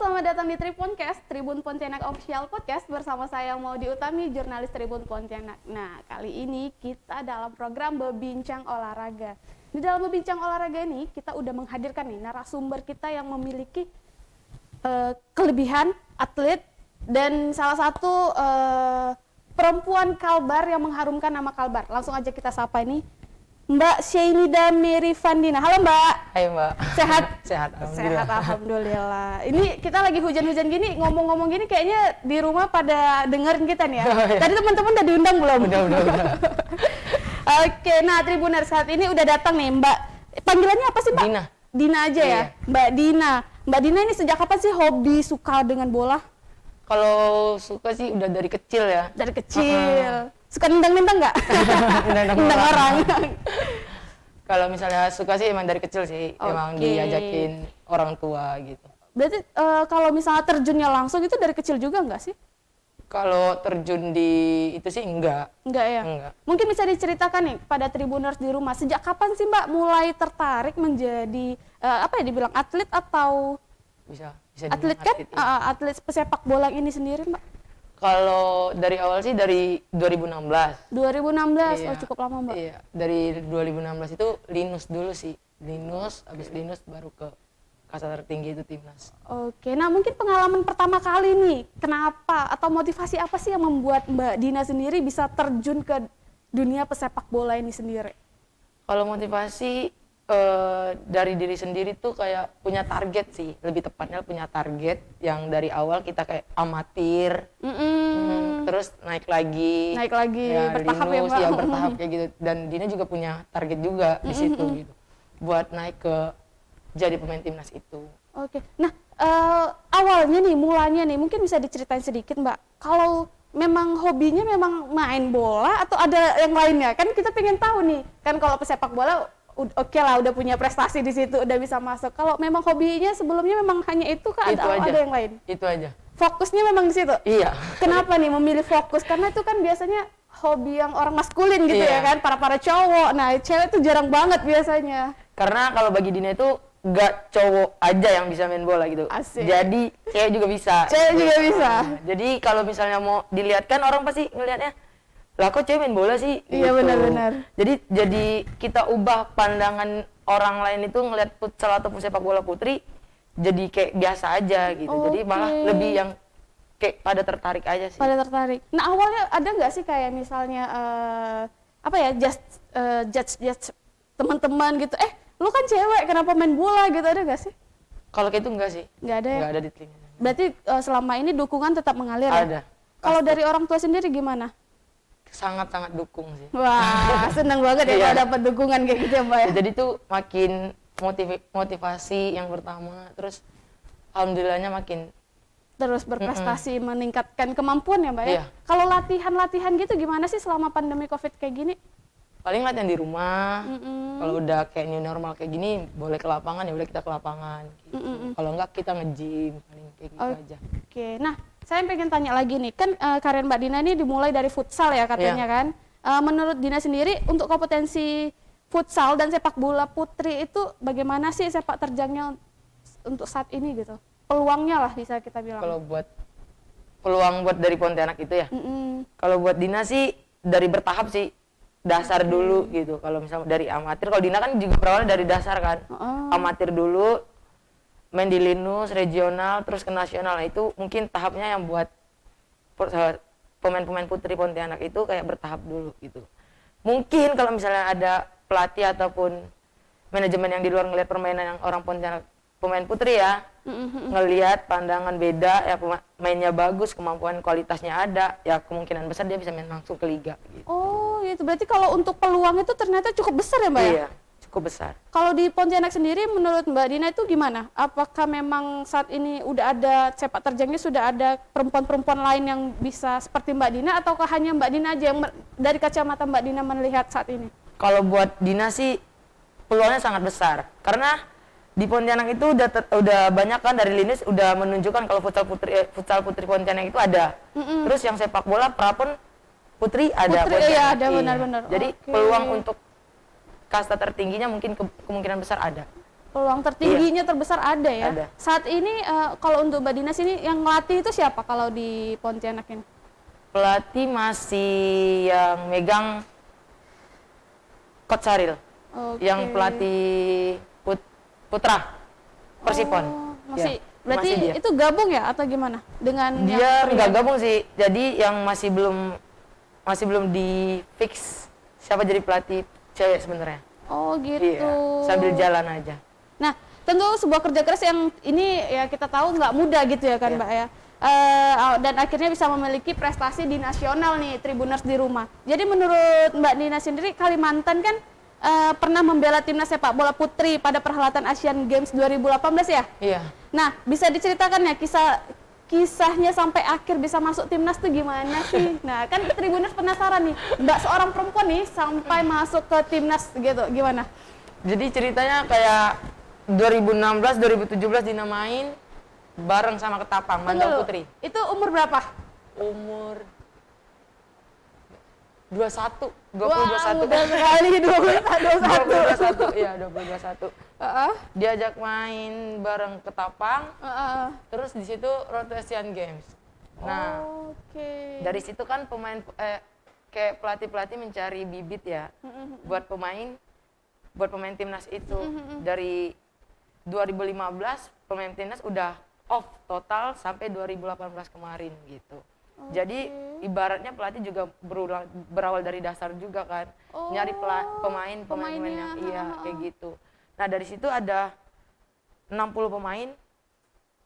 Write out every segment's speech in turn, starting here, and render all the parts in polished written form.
selamat datang di Tripuncast, Tribun Pontianak Official Podcast bersama saya Maudy Utami, jurnalis Tribun Pontianak. Nah, kali ini kita dalam program Berbincang Olahraga. Di dalam Berbincang Olahraga ini, kita udah menghadirkan nih narasumber kita yang memiliki kelebihan atlet dan salah satu perempuan Kalbar yang mengharumkan nama Kalbar. Langsung aja kita sapa ini Mbak Syainida Mary Vandina. Halo Mbak. Hai Mbak. Sehat? Sehat, alhamdulillah. Sehat, alhamdulillah. Ini kita lagi hujan-hujan gini, ngomong-ngomong gini kayaknya di rumah pada dengerin kita nih ya. Oh, iya. Tadi teman-teman udah diundang belum? Udah. Oke, nah Tribuners saat ini udah datang nih Mbak. Panggilannya apa sih Mbak? Dina. Dina aja ya? Iya. Mbak Dina. Mbak Dina ini sejak kapan sih hobi suka dengan bola? Kalau suka sih udah dari kecil ya. Dari kecil. Suka nendang-nendang nggak? Nendang Nendang orang. Kalau misalnya suka sih emang dari kecil sih, emang Oke. diajakin orang tua gitu. Berarti kalau misalnya terjunnya langsung itu dari kecil juga nggak sih? Kalau terjun di itu sih enggak. Enggak ya? Enggak. Mungkin bisa diceritakan nih pada Tribuners di rumah, sejak kapan sih Mbak mulai tertarik menjadi dibilang atlet atau Bisa atlet dibilang kan? iya. Atlet pesepak bola ini sendiri Mbak? Kalau dari awal sih dari 2016. 2016, Iya. oh cukup lama Mbak. Iya, dari 2016 itu Linus dulu sih. Linus, habis Linus baru ke kasta tertinggi itu timnas. Oke, nah mungkin pengalaman pertama kali nih, kenapa atau motivasi apa sih yang membuat Mbak Dina sendiri bisa terjun ke dunia pesepak bola ini sendiri? Kalau motivasi dari diri sendiri tuh kayak punya target sih, lebih tepatnya punya target yang dari awal kita kayak amatir, terus naik lagi, Bertahap ya Linus, Mbak? ya bertahap kayak gitu. Dan Dina juga punya target juga di situ gitu, buat naik ke jadi pemain timnas itu. Oke, nah awalnya nih, mulanya nih, mungkin bisa diceritain sedikit Mbak, kalau memang hobinya memang main bola atau ada yang lainnya? Kan kita pengen tahu nih, kan kalau pesepak bola oke lah udah punya prestasi di situ, udah bisa masuk. Kalau memang hobinya sebelumnya memang hanya itu kah? Ada yang lain? Itu aja. Fokusnya memang di situ? Iya. Kenapa nih memilih fokus? Karena itu kan biasanya hobi yang orang maskulin gitu Iya. ya kan, para cowok. Nah, cewek tuh jarang banget biasanya. Karena kalau bagi Dina itu gak cowok aja yang bisa main bola gitu. Asik. Jadi cewek juga bisa. Cewek juga bisa. Jadi kalau misalnya mau dilihatkan orang pasti ngelihatnya, lah kok cewek main bola sih? Iya, Gitu. benar-benar. Jadi kita ubah pandangan orang lain itu ngelihat futsal atau sepak bola putri jadi kayak biasa aja gitu. Jadi malah Oke. lebih yang kayak pada tertarik aja sih. Pada tertarik. Nah, awalnya ada nggak sih kayak misalnya judge teman-teman gitu, lu kan cewek kenapa main bola gitu, ada nggak sih? Kalau kayak itu enggak sih. Nggak ada ya? Enggak ada di telinga. Berarti selama ini dukungan tetap mengalir ya? Ada. Kalau Pasti. dari orang tua sendiri gimana? Sangat-sangat dukung sih. Wah, seneng banget ya Iya. kalau dapat dukungan kayak gitu ya Mbak ya? Jadi tuh makin motivasi yang pertama, terus alhamdulillahnya makin Terus berprestasi, meningkatkan kemampuan ya Mbak ya? Iya. Kalau latihan-latihan gitu gimana sih selama pandemi COVID kayak gini? paling latihan di rumah. Kalau udah kayak new normal kayak gini, boleh ke lapangan ya udah kita ke lapangan. Gitu. Kalau enggak kita nge-gym, paling kayak gitu aja. Oke, nah saya pengen tanya lagi nih, kan karir Mbak Dina ini dimulai dari futsal ya katanya Iya. kan? Menurut Dina sendiri untuk kompetensi futsal dan sepak bola putri itu bagaimana sih sepak terjangnya untuk saat ini gitu? Peluangnya lah bisa kita bilang. Kalau buat peluang buat dari Pontianak itu ya. Mm-mm. Kalau buat Dina sih dari bertahap sih, dasar dulu gitu. Kalau misalnya dari amatir, kalau Dina kan juga berawal dari dasar kan. Amatir dulu, main di Linus, regional, terus ke nasional. Nah, itu mungkin tahapnya yang buat pemain-pemain putri Pontianak itu kayak bertahap dulu gitu. Mungkin kalau misalnya ada pelatih ataupun manajemen yang di luar ngelihat permainan yang orang Pontianak, pemain putri ya, ngelihat pandangan beda, ya mainnya bagus, kemampuan kualitasnya ada, ya kemungkinan besar dia bisa main langsung ke liga gitu. Oh gitu, berarti kalau untuk peluang itu ternyata cukup besar ya Mbak ya? Iya, cukup besar. Kalau di Pontianak sendiri menurut Mbak Dina itu gimana? Apakah memang saat ini udah ada sepak terjangnya, sudah ada perempuan-perempuan lain yang bisa seperti Mbak Dina, ataukah hanya Mbak Dina aja yang dari kacamata Mbak Dina melihat saat ini? Kalau buat Dina sih peluangnya sangat besar, karena di Pontianak itu udah banyak kan dari Linus udah menunjukkan kalau futsal putri Pontianak itu ada. Terus yang sepak bola prapon putri ada. Putri, Pontianak. iya, ada benar-benar. Jadi Oke. peluang untuk kasta tertingginya mungkin kemungkinan besar ada. Peluang tertingginya terbesar ada ya. Ada. Saat ini kalau untuk Mbak Dinas ini yang ngelatih itu siapa kalau di Pontianak ini? Pelatih masih yang megang Coach Saril. Oke. Yang pelatih Putra Persipon. Oh, masih Ya, berarti masih dia. itu gabung ya atau gimana? Dengan Dia yang nggak pria? gabung sih. Jadi yang masih belum di fix siapa jadi pelatih cewek sebenarnya. Oh gitu. Iya, sambil jalan aja. Nah, tentu sebuah kerja keras yang ini ya kita tahu nggak mudah gitu ya kan Iya. Mbak ya. Dan akhirnya bisa memiliki prestasi di nasional nih Tribuners di rumah. Jadi menurut Mbak Dina sendiri Kalimantan kan pernah membela timnas sepak bola putri pada perhelatan Asian Games 2018 ya. Iya. Nah, bisa diceritakan ya kisahnya sampai akhir bisa masuk timnas tuh gimana sih? Nah, kan Tribuners penasaran nih, Mbak seorang perempuan nih sampai masuk ke timnas gitu, gimana? Jadi ceritanya kayak 2016, 2017 Dina main bareng sama Ketapang, Tunggu Mandau dulu, Putri. itu umur berapa? Umur 21, 2021. Wah, muda sekali, 21. 2021, iya 2021. Heeh, Diajak main bareng Ketapang, heeh. terus di situ road to Asian Games. Nah, Oke. dari situ kan kayak pelatih-pelatih mencari bibit ya buat pemain timnas itu. Dari 2015 pemain timnas udah off total sampai 2018 kemarin gitu. Jadi ibaratnya pelatih juga berawal dari dasar juga kan, nyari pemain yang pemainnya, iya kayak gitu. Nah dari situ ada 60 pemain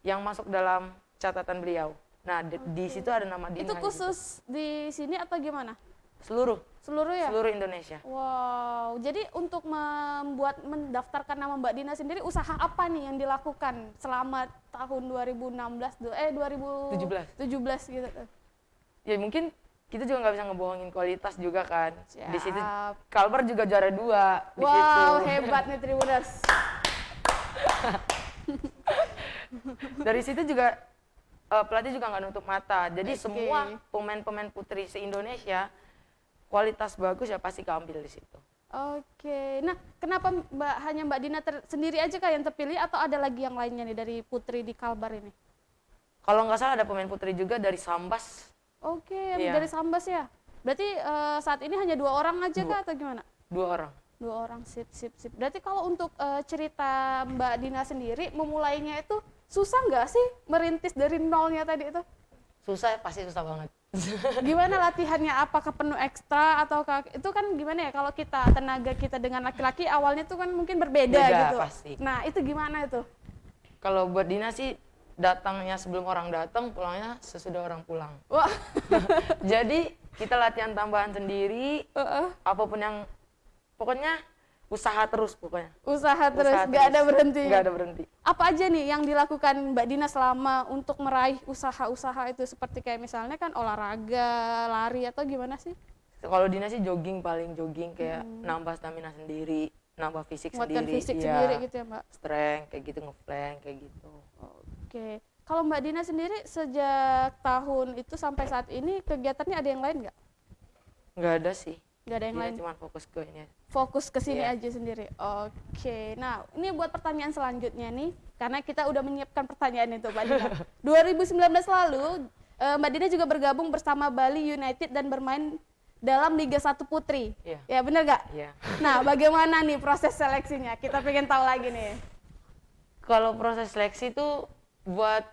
yang masuk dalam catatan beliau. Nah di situ ada nama Dina. Itu khusus di sini atau gimana? Seluruh Ya? seluruh Indonesia. Wow, jadi untuk mendaftarkan nama Mbak Dina sendiri, usaha apa nih yang dilakukan selama tahun 2017 gitu? Ya mungkin kita juga nggak bisa ngebohongin kualitas juga kan. Di situ Siap. Kalbar juga juara 2 di situ. Wow, hebat nih Tribuners. Dari situ juga pelatih juga nggak nutup mata. Jadi Oke. semua pemain-pemain putri se-Indonesia kualitas bagus ya pasti keambil di situ. Oke, nah kenapa hanya Mbak Dina sendiri aja kah yang terpilih atau ada lagi yang lainnya nih dari putri di Kalbar ini? Kalau nggak salah ada pemain putri juga dari Sambas. Oke, Iya. dari Sambas ya. Berarti saat ini hanya 2 orang aja kah atau gimana? 2 orang. 2 orang, sip. Berarti kalau untuk cerita Mbak Dina sendiri memulainya itu susah nggak sih merintis dari nolnya tadi itu? Susah, pasti susah banget. Gimana latihannya? Apakah penuh ekstra atau itu kan gimana ya kalau tenaga kita dengan laki-laki awalnya tuh kan mungkin berbeda Beda, gitu. pasti. Nah itu gimana itu? Kalau buat Dina sih datangnya sebelum orang datang, pulangnya sesudah orang pulang. Wah, Jadi kita latihan tambahan sendiri, apapun yang pokoknya usaha terus pokoknya. usaha terus, Usaha nggak ada terus. berhenti. Nggak ada berhenti. Apa aja nih yang dilakukan Mbak Dina selama untuk meraih usaha-usaha itu seperti kayak misalnya kan olahraga, lari atau gimana sih? Kalau Dina sih jogging, paling jogging kayak nambah stamina sendiri, nambah fisik Menguatkan sendiri. fisik iya. sendiri gitu ya Mbak? Strength kayak gitu, ngeflank kayak gitu. Oke. Kalau Mbak Dina sendiri sejak tahun itu sampai saat ini kegiatannya ada yang lain nggak? Nggak ada sih. Nggak ada yang Dina lain? cuma fokus ke ini. Fokus ke sini Iya. aja sendiri. Oke. Nah, ini buat pertanyaan selanjutnya nih, karena kita udah menyiapkan pertanyaan itu Mbak Dina. 2019 lalu, Mbak Dina juga bergabung bersama Bali United dan bermain dalam Liga 1 Putri. Iya. Ya bener nggak? Iya. Nah, bagaimana nih proses seleksinya? Kita pengen tahu lagi nih. Kalau proses seleksi itu buat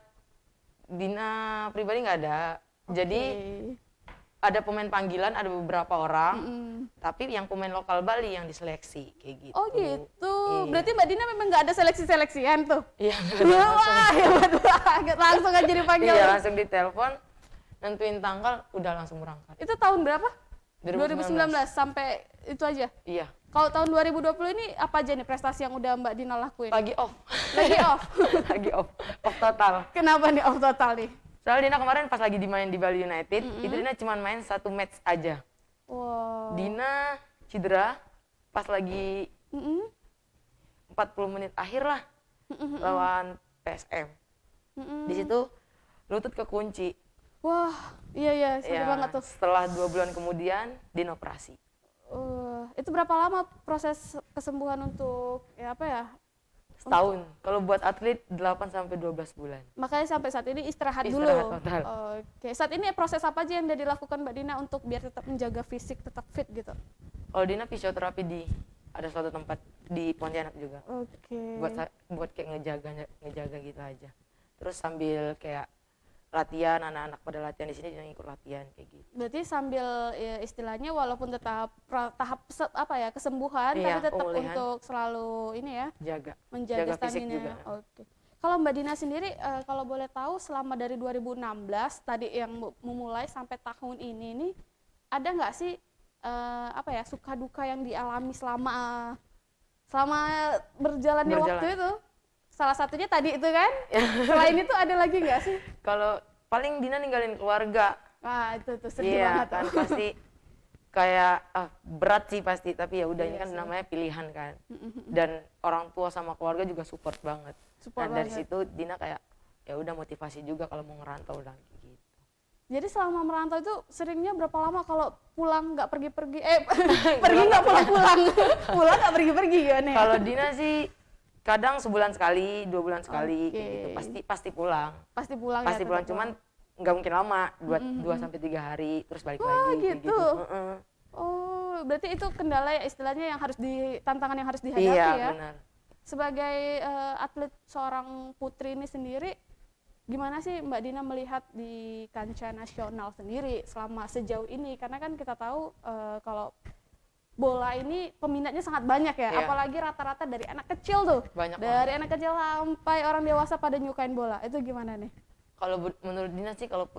Dina pribadi nggak ada. Jadi ada pemain panggilan, ada beberapa orang, tapi yang pemain lokal Bali yang diseleksi kayak gitu. Oh gitu. Iya. Berarti Mbak Dina memang nggak ada seleksi-seleksian tuh? Iya. Wah, hebat banget. Langsung aja dipanggil. Iya, langsung ditelepon, nentuin tanggal, udah langsung berangkat. Itu tahun berapa? 2019. 2019 sampai itu aja. Iya. Kalau tahun 2020 ini apa aja nih prestasi yang udah Mbak Dina lakuin? Lagi off. Lagi off. Lagi off. Off total. Kenapa nih off total nih? Soalnya Dina kemarin pas lagi dimain di Bali United, itu Dina cuma main 1 match aja. Wow. Dina cedera pas lagi 40 menit akhir lah lawan PSM. Di situ lutut kekunci. Wah, iya seru Ya, banget tuh. setelah 2 bulan kemudian dinoperasi. Itu berapa lama proses kesembuhan untuk ya apa ya? Setahun. Kalau buat atlet 8 sampai 12 bulan. Makanya sampai saat ini istirahat dulu. Istirahat total. Oke, saat ini proses apa aja yang udah dilakukan Mbak Dina untuk biar tetap menjaga fisik, tetap fit gitu? Kalau Dina fisioterapi di ada suatu tempat di Pontianak juga. Oke. Buat kayak ngejaga gitu aja. Terus sambil kayak latihan, anak-anak pada latihan di sini Dina ikut latihan kayak gitu. Berarti sambil ya, istilahnya walaupun tetap tahap kesembuhan, Iya, tapi tetap pemulihan. untuk selalu ini ya menjaga jaga fisik stamina. juga. Oke. Kalau Mbak Dina sendiri kalau boleh tahu selama dari 2016 tadi yang memulai sampai tahun ini nih ada nggak sih suka duka yang dialami selama berjalannya Berjalan. waktu itu? Salah satunya tadi itu kan? Selain itu ada lagi nggak sih? Kalau paling Dina ninggalin keluarga. Wah itu tuh sedih Iya banget. kan pasti kayak berat sih pasti, tapi ya udah ini Iya kan sih. namanya pilihan kan. Dan orang tua sama keluarga juga support banget. Support Nah dari banget. situ Dina kayak ya udah motivasi juga kalau mau ngerantau lagi gitu. Jadi selama merantau itu seringnya berapa lama kalau pulang nggak pergi-pergi? Pergi nggak pulang-pulang? Pulang nggak pergi-pergi gimana ya? Kalau Dina sih kadang sebulan sekali, 2 bulan sekali Oke. kayak gitu. Pasti pulang. Pasti pulang Pasti ya? pulang, tetap cuman nggak mungkin lama, 2 sampai 3 hari terus balik lagi kayak gitu. Heeh. Oh, berarti itu kendala ya istilahnya yang harus tantangan yang harus dihadapi Iya, ya? benar. Sebagai atlet seorang putri ini sendiri, gimana sih Mbak Dina melihat di kancah nasional sendiri selama sejauh ini? Karena kan kita tahu kalau bola ini peminatnya sangat banyak ya, Iya. apalagi rata-rata dari anak kecil tuh. Banyak Dari anak kecil sampai orang dewasa pada nyukain bola. Itu gimana nih? Kalau menurut Dina sih kalau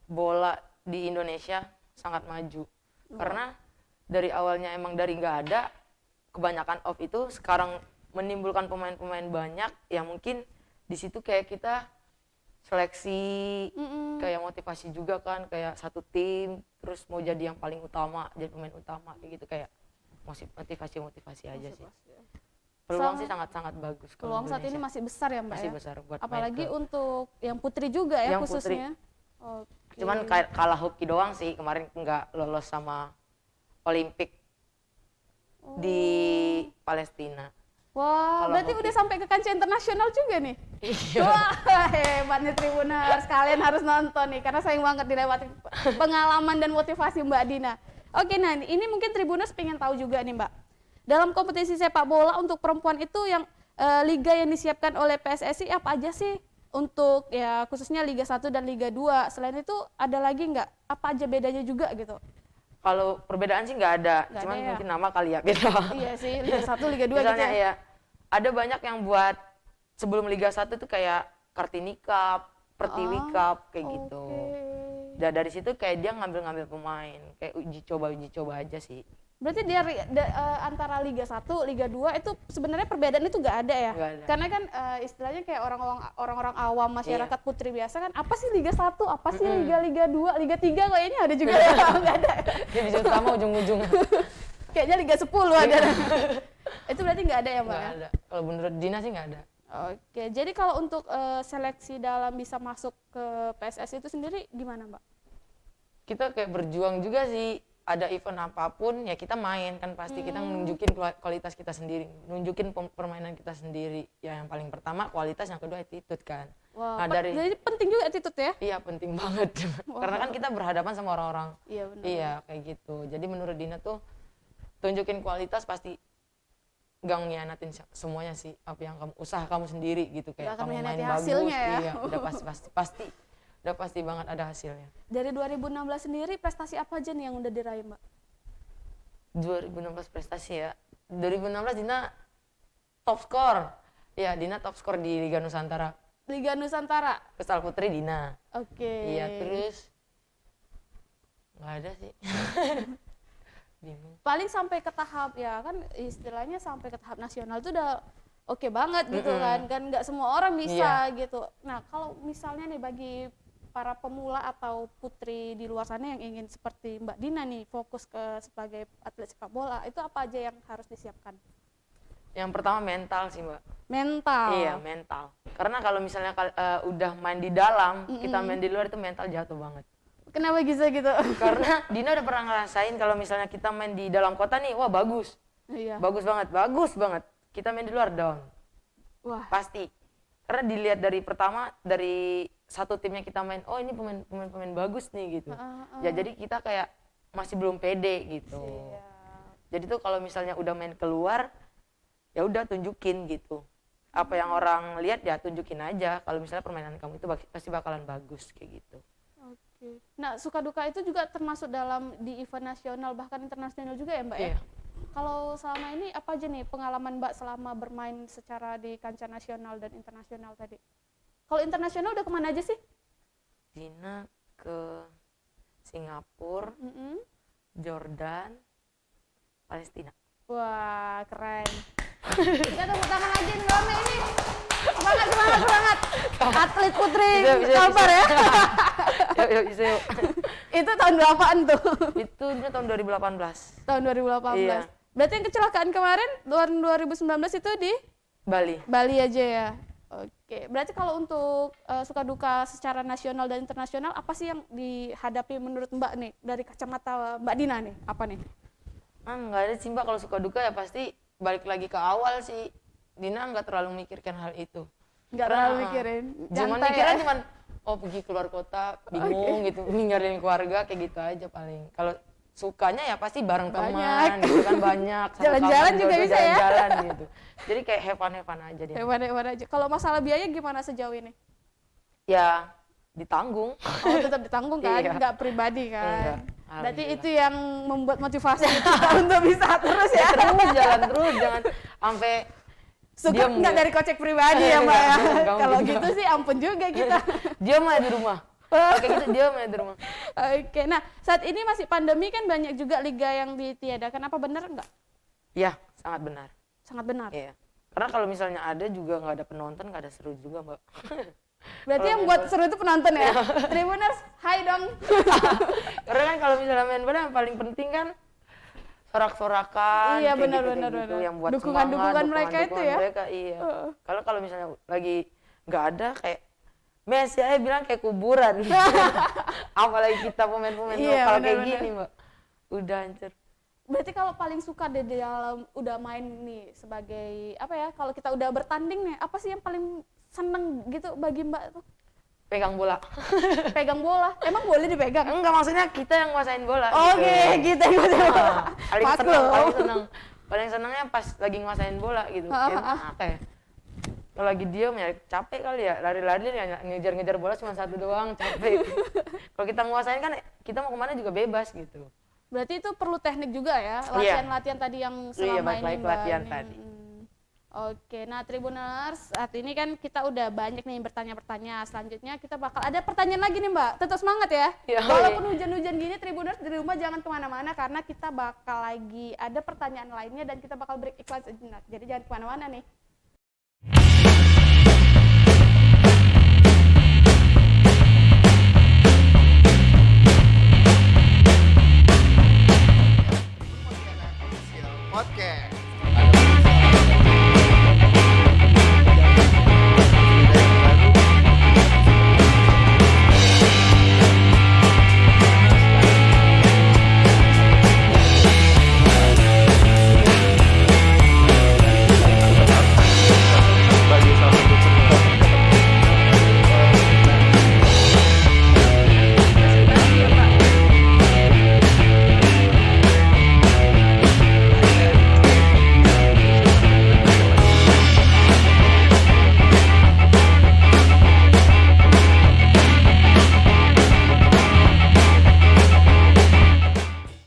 bola di Indonesia sangat maju. Karena dari awalnya emang dari nggak ada, kebanyakan off itu sekarang menimbulkan pemain-pemain banyak yang mungkin di situ kayak kita seleksi, kayak motivasi juga kan, kayak satu tim terus mau jadi yang paling utama, jadi pemain utama kayak gitu, kayak motivasi aja sih. Peluang sih sangat-sangat bagus kalau Peluang saat ini Indonesia. masih besar ya Mbak Masih ya? besar buat Apalagi main ke- untuk yang putri juga ya Yang putri. khususnya. Oke. Cuman kayak kalah hoki doang sih kemarin, nggak lolos sama Olimpik di Palestina. Wah, Kalau berarti hoki. udah sampai ke kancah internasional juga nih. Iya. Wah, hebatnya Tribuners. Kalian harus nonton nih karena sayang banget dilewati pengalaman dan motivasi Mbak Dina. Oke, nah ini mungkin Tribuners pengen tahu juga nih Mbak. Dalam kompetisi sepak bola untuk perempuan itu yang liga yang disiapkan oleh PSSI apa aja sih? Untuk ya khususnya Liga 1 dan Liga 2. Selain itu ada lagi nggak? Apa aja bedanya juga gitu? Kalau perbedaan sih nggak ada, Nggak cuman ada ya? mungkin nama kali ya beda. Iya sih, Liga 1, Liga 2 gitu Misalnya ya. ya, ada banyak yang buat sebelum Liga 1 tuh kayak Kartini Cup, Pertiwi Cup kayak gitu. Dan dari situ kayak dia ngambil-ngambil pemain, kayak uji coba aja sih. Berarti dari antara Liga 1, Liga 2 itu sebenarnya perbedaan itu nggak ada ya? Nggak ada. Karena kan istilahnya kayak orang-orang awam masyarakat putri biasa kan, apa sih Liga 1, apa sih Liga 2, Liga 3 kayaknya ada juga ya? Nggak ada. Divisi utama ujung-ujung. Kayaknya Liga 10 ada. Itu berarti nggak ada ya Mbak? Nggak Ya? ada. Kalau menurut Dina sih nggak ada. Oke, jadi kalau untuk seleksi dalam bisa masuk ke PSSI itu sendiri gimana Mbak? Kita kayak berjuang juga sih, ada event apapun ya kita main kan, pasti kita nunjukin kualitas kita sendiri, nunjukin permainan kita sendiri ya, yang paling pertama kualitas, yang kedua attitude kan. Wah, Nah, dari jadi penting juga attitude ya? iya penting banget. Karena kan kita berhadapan sama orang-orang, Iya benar. iya kayak gitu. Jadi menurut Dina tuh tunjukin kualitas, pasti gak ngianatin semuanya sih, apa yang usaha kamu sendiri gitu, kayak Nggak akan kamu main mengkhianati bagus, hasilnya ya? iya udah pasti banget ada hasilnya. Dari 2016 sendiri prestasi apa aja nih yang udah diraih Mbak? 2016 prestasi ya. 2016 Dina top skor. Ya, Dina top skor di Liga Nusantara. Liga Nusantara. Pestal Putri Dina. Oke. Iya, terus nggak ada sih. Bingung. Paling sampai ke tahap ya kan istilahnya sampai ke tahap nasional itu udah oke banget gitu kan nggak semua orang bisa gitu. Nah kalau misalnya nih bagi para pemula atau putri di luar sana yang ingin seperti Mbak Dina nih fokus ke sebagai atlet sepak bola, itu apa aja yang harus disiapkan? Yang pertama mental sih, Mbak. Mental. Iya, mental. Karena kalau misalnya udah main di dalam, kita main di luar itu mental jatuh banget. Kenapa bisa gitu? Karena Dina udah pernah ngerasain kalau misalnya kita main di dalam kota nih, wah bagus. Iya. Bagus banget. Kita main di luar down. Wah. Pasti. Karena dilihat dari pertama, dari satu timnya kita main, oh ini pemain bagus nih gitu. Ya jadi kita kayak masih belum pede gitu. Jadi tuh kalau misalnya udah main keluar, ya udah tunjukin gitu. Apa yang orang lihat ya tunjukin aja. Kalau misalnya permainan kamu itu pasti bakalan bagus kayak gitu. Oke. Nah, suka duka itu juga termasuk dalam di event nasional bahkan internasional juga ya, Mbak ya? Iya. Kalau selama ini apa aja nih pengalaman Mbak selama bermain secara di kancah nasional dan internasional tadi? Kalau internasional udah kemana aja sih? Dina ke Singapura, Jordan, Palestina. Wah, keren. Kita tepuk tangan lagi nih Mbak ini. Semangat. Atlet putri Kalbar ya. Yuk, bisa yuk. Itu tahun berapaan tuh? Itu tahun 2018. Tahun 2018. Iya. Berarti yang kecelakaan kemarin tahun 2019 itu di Bali aja ya. Oke. Berarti kalau untuk suka duka secara nasional dan internasional apa sih yang dihadapi menurut Mbak nih dari kacamata Mbak Dina nih? Apa nih? Nggak ada sih Mbak, kalau suka duka ya pasti balik lagi ke awal sih. Dina nggak terlalu mikirkan hal itu. Nggak terlalu mikirin. Mikirnya cuman pergi keluar kota bingung gitu, ninggalin keluarga kayak gitu aja paling. Kalau sukanya ya pasti bareng teman gitu kan, banyak jalan-jalan juga bisa ya. Jalan gitu. Jadi kayak have fun aja dia. Have fun aja. Kalau masalah biaya gimana sejauh ini? Ya ditanggung. Oh, tetap ditanggung kan, Iya. nggak pribadi kan. Enggak. Berarti itu yang membuat motivasi kita untuk bisa terus ya. Terus jalan terus, jangan sampai Suka nggak dari kocek pribadi ya Mbak ya. Kalau gitu sih ampun juga kita. Dia main di rumah. Oke gitu, dia main di rumah. Oke, nah saat ini masih pandemi kan banyak juga liga yang ditiadakan. Apa benar nggak? Ya, sangat benar. Sangat benar. Iya. Karena kalau misalnya ada juga nggak ada penonton, nggak ada seru juga Mbak. Berarti yang buat seru itu penonton ya. Tribuners, hai dong. Karena kan kalau misalnya main bola yang paling penting kan sorak-sorakan, Iya, kayak benar, gitu, benar, kayak gitu, benar. yang buat Dukungan-dukungan semangat, mereka itu ya? mereka, iya. Kalau misalnya lagi nggak ada kayak Messi aja bilang kayak kuburan. Apalagi kita pemain-pemain Iya, lokal benar, kayak benar. gini Mbak. Udah hancur. Berarti kalau paling suka di dalam udah main nih sebagai apa ya? Kalau kita udah bertanding nih, apa sih yang paling seneng gitu bagi Mbak tuh? Pegang bola. Pegang bola. Emang boleh dipegang? Enggak, maksudnya kita yang nguasain bola. Oke, gitu. kita yang nguasain bola. Paling seneng. Paling senengnya pas lagi nguasain bola gitu. Enak ya. Kalau lagi diam ya capek kali ya, lari-lari ya ngejar-ngejar bola cuma satu doang, capek. Kalau kita nguasain kan kita mau kemana juga bebas gitu. Berarti itu perlu teknik juga ya, latihan-latihan tadi yang selama ini Mbak. Latihan tadi. Oke, nah Tribuners, saat ini kan kita udah banyak nih bertanya-bertanya. Selanjutnya kita bakal ada pertanyaan lagi nih Mbak. Tetap semangat ya. Walaupun hujan-hujan gini, Tribuners di rumah jangan kemana-mana karena kita bakal lagi ada pertanyaan lainnya dan kita bakal break iklan sejenak. Jadi jangan kemana-mana nih.